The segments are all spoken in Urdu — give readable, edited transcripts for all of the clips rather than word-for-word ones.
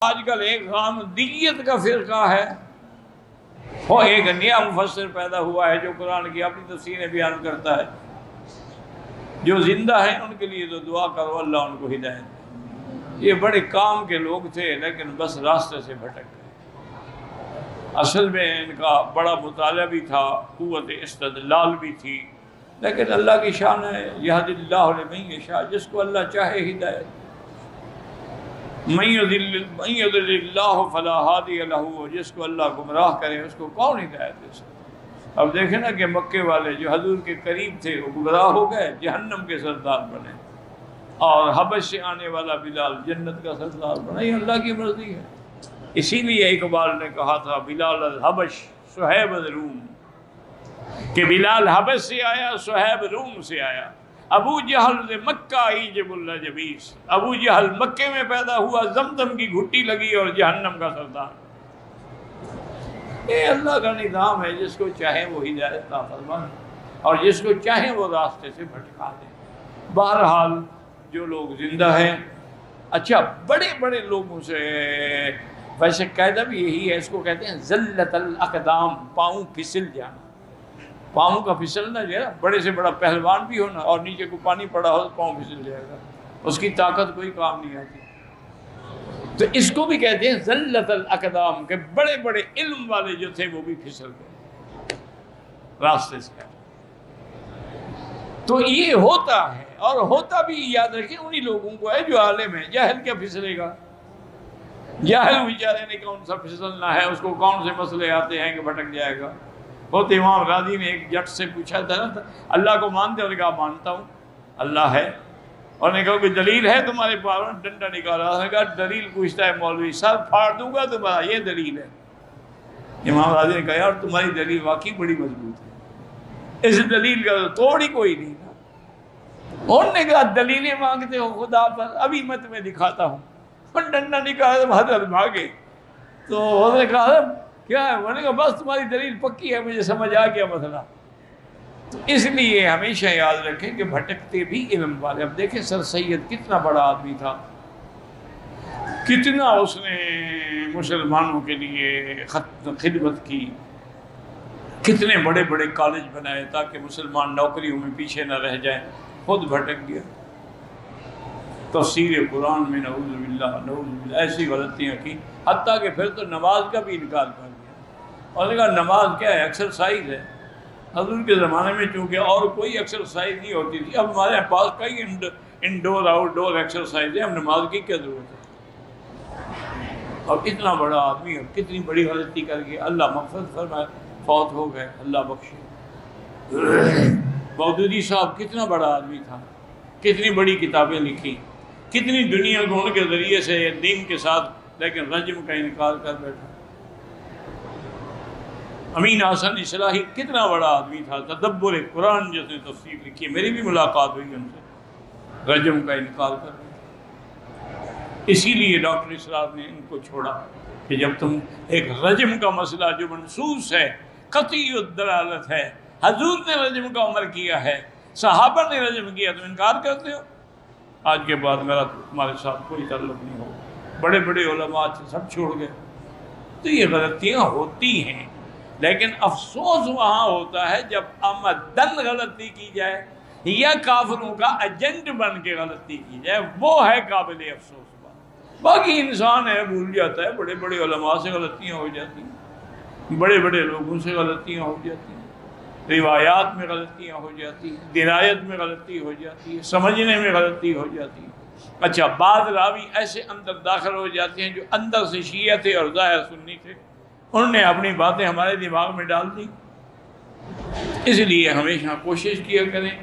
آج کل ایک غامدیت کا فرقہ ہے، وہ ایک نیا مفسر پیدا ہوا ہے جو قرآن کی اپنی تفسیریں بیان کرتا ہے۔ جو زندہ ہیں ان کے لیے تو دعا کرو اللہ ان کو ہدایت دے۔ یہ بڑے کام کے لوگ تھے لیکن بس راستے سے بھٹک گئے۔ اصل میں ان کا بڑا مطالعہ بھی تھا، قوت استدلال بھی تھی، لیکن اللہ کی شان ہے یہد اللہ لمن یشاء، جس کو اللہ چاہے ہدایت۔ من یضلل اللہ فلا ہادی لہ، جس کو اللہ گمراہ کرے اس کو کون ہدایت دے سکتا۔ اب دیکھیں نا کہ مکے والے جو حضور کے قریب تھے وہ گمراہ ہو گئے، جہنم کے سردار بنے، اور حبش سے آنے والا بلال جنت کا سردار بنا۔ یہ اللہ کی مرضی ہے۔ اسی لیے اقبال نے کہا تھا بلال الحبش صہیب الروم، کہ بلال حبش سے آیا، صہیب روم سے آیا۔ ابو جہل مکہ ایجب اللہ جبیس، ابو جہل مکے میں پیدا ہوا، زمزم کی گھٹی لگی اور جہنم کا سردار۔ یہ اللہ کا نظام ہے، جس کو چاہے وہ ہدایت عطا فرمائے اور جس کو چاہے وہ راستے سے بھٹکا دے۔ بہرحال جو لوگ زندہ ہیں، اچھا بڑے بڑے لوگوں سے، ویسے قاعدہ بھی یہی ہے، اس کو کہتے ہیں زلت الاقدام، پاؤں پھسل جانا۔ پاؤں کا پھسلنا جو ہے نا، بڑے سے بڑا پہلوان بھی ہونا اور نیچے کو پانی پڑا ہو تو پاؤں پھسل جائے گا، اس کی طاقت کوئی کام نہیں آتی۔ تو اس کو بھی کہتے ہیں زلت الاقدام، کہ بڑے بڑے علم والے جو تھے وہ بھی پھسل گئے راستے سے۔ تو یہ ہوتا ہے، اور ہوتا بھی یاد رکھیں انہی لوگوں کو ہے جو عالم ہے۔ جاہل کیا پھسلے گا؟ جاہل بیچارے نے کون سا پھسلنا ہے، اس کو کون سے مسئلے آتے ہیں کہ بھٹک جائے گا۔ بہت امام راضی نے ایک جٹ سے پوچھا تھا نا، اللہ کو مانتے؟ اور نے کہا مانتا ہوں، اللہ ہے۔ اور نے کہا کہ دلیل ہے تمہارے پاس؟ ڈنڈا نکالا، اس نے کہا دلیل پوچھتا ہے مولوی، سر پھاڑ دوں گا تمہارا، یہ دلیل ہے۔ امام راضی نے کہا یار تمہاری دلیل واقعی بڑی مضبوط ہے، اس دلیل کا توڑ ہی کوئی نہیں تھا۔ انہوں نے کہا دلیلیں مانگتے ہو خدا پر، ابھی میں تمہیں دکھاتا ہوں۔ اور ڈنڈا نکالا تو حضرت بھاگے۔ تو انہوں نے کہا کیا ہے؟ میں نے کہا بس تمہاری دلیل پکی ہے، مجھے سمجھ آ گیا مسئلہ۔ تو اس لیے ہمیشہ یاد رکھیں کہ بھٹکتے بھی علم والے۔ اب دیکھیں سر سید کتنا بڑا آدمی تھا، کتنا اس نے مسلمانوں کے لیے خدمت کی، کتنے بڑے بڑے کالج بنائے تاکہ مسلمان نوکریوں میں پیچھے نہ رہ جائیں، خود بھٹک گیا۔ تفسیر قرآن میں نعوذ باللہ ایسی غلطیاں کی، حتیٰ کہ پھر تو نماز کا بھی انکار کر دیا۔ اور نے کہا نماز کیا ہے؟ ایکسرسائز ہے۔ حضور کے زمانے میں چونکہ اور کوئی ایکسرسائز نہیں ہوتی تھی، اب ہمارے پاس کئی انڈور آؤٹ ڈور ایکسرسائز ہیں، اب نماز کی کیا ضرورت ہے؟ اور اتنا بڑا آدمی اور کتنی بڑی غلطی کر کے اللہ مغفرت فرمائے، فوت ہو گئے، اللہ بخشے۔ مودودی صاحب کتنا بڑا آدمی تھا، کتنی بڑی کتابیں لکھی، کتنی دنیا کو ان کے ذریعے سے دین کے ساتھ، لیکن رجم کا انکار کر بیٹھا۔ امین حسن اصلاحی کتنا بڑا آدمی تھا، تدبر قرآن جس نے تفسیر لکھی ہے، میری بھی ملاقات ہوئی ان سے، رجم کا انکار کر بیٹھا۔ اسی لیے ڈاکٹر اسرار نے ان کو چھوڑا کہ جب تم ایک رجم کا مسئلہ جو منصوص ہے، قطعی الدلالت ہے، حضور نے رجم کا عمر کیا ہے، صحابہ نے رجم کیا، تم انکار کرتے ہو، آج کے بعد میرا تمہارے ساتھ کوئی تعلق نہیں ہو۔ بڑے بڑے علماء سب چھوڑ گئے۔ تو یہ غلطیاں ہوتی ہیں، لیکن افسوس وہاں ہوتا ہے جب عمدن غلطی کی جائے یا کافروں کا ایجنٹ بن کے غلطی کی جائے، وہ ہے قابل افسوس بات۔ باقی انسان ہے، بھول جاتا ہے، بڑے بڑے علماء سے غلطیاں ہو جاتی ہیں، بڑے بڑے لوگوں سے غلطیاں ہو جاتی ہیں، روایات میں غلطیاں ہو جاتی ہیں، درایت میں غلطی ہو جاتی ہے، سمجھنے میں غلطی ہو جاتی ہے۔ اچھا بعض راوی ایسے اندر داخل ہو جاتے ہیں جو اندر سے شیعہ تھے اور ظاہر سنی تھے، انہوں نے اپنی باتیں ہمارے دماغ میں ڈال دی۔ اس لیے ہمیشہ کوشش کیا کریں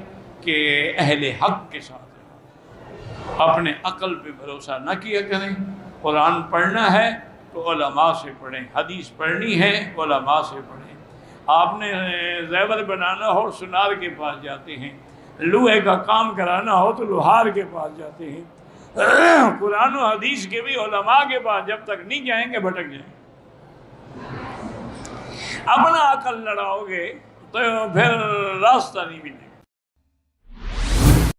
کہ اہل حق کے ساتھ رہیں، اپنے عقل پہ بھروسہ نہ کیا کریں۔ قرآن پڑھنا ہے تو علماء سے پڑھیں، حدیث پڑھنی ہے علماء سے پڑھیں۔ آپ نے زیور بنانا ہو سنار کے پاس جاتے ہیں، لوہے کا کام کرانا ہو تو لوہار کے پاس جاتے ہیں۔ قرآن و حدیث کے بھی علماء کے پاس جب تک نہیں جائیں گے بھٹک جائیں گے۔ اپنا عقل لڑاؤ گے تو پھر راستہ نہیں ملے گا۔